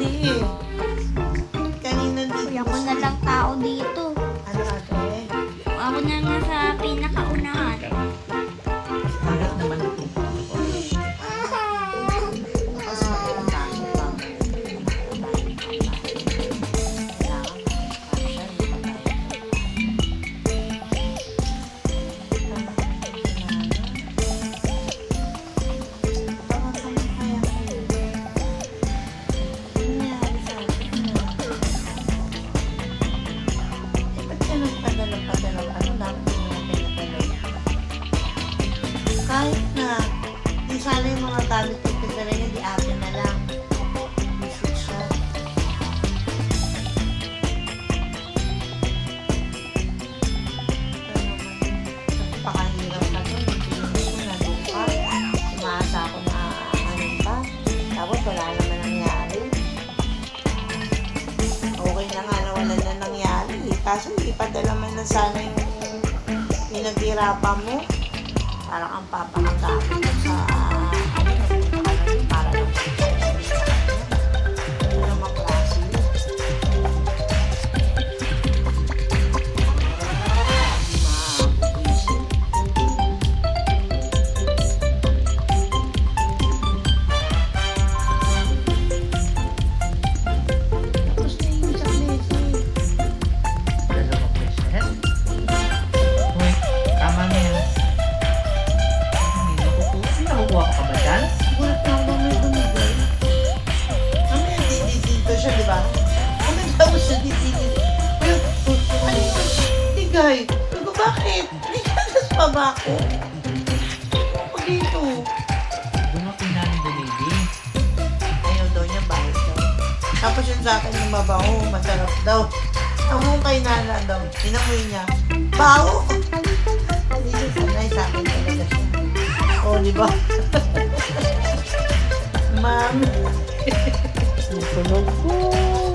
hindi eh. Kanina dito. Kuya ko na lang tao dito. Ano ate? Ako na nga sa pinakaunahan. Harap naman ito. Kasi magandang pa. Kahit na, di sana yung mga gamit ko pinala niya, di akin na lang. Isip siya. Napakahirap na to. Hindi ko nandun pa. Umaasa ako na anong pa. Tapos wala naman nangyari. Okay na nga na wala na nangyari. Kaso hindi pa dala man na sana yung pinaghirapan mo. Parang ang papahagamit mo sa para lang ano naman klase yun. Ma-easy. Tapos na yung isang beses. Dalawang beses? Uy, tama na yan. May nakukuha ka ba dyan? Gulat na ako may bumigay. Kami dididito siya, di ba? Kami daw siya dididito. Ano yun? Digay. Sabi ko, bakit? Ligadas pa ba ako? Ako dito. Doon ako namin baby. Ayaw daw niya, bahit daw. Tapos yun sa akin yung mabaho, masarap daw. Ang kay Nana daw, inamoy niya. Baho! Hindi siya sanay sa akin talaga siya. O, di ba? Ma'am. Tulog ko.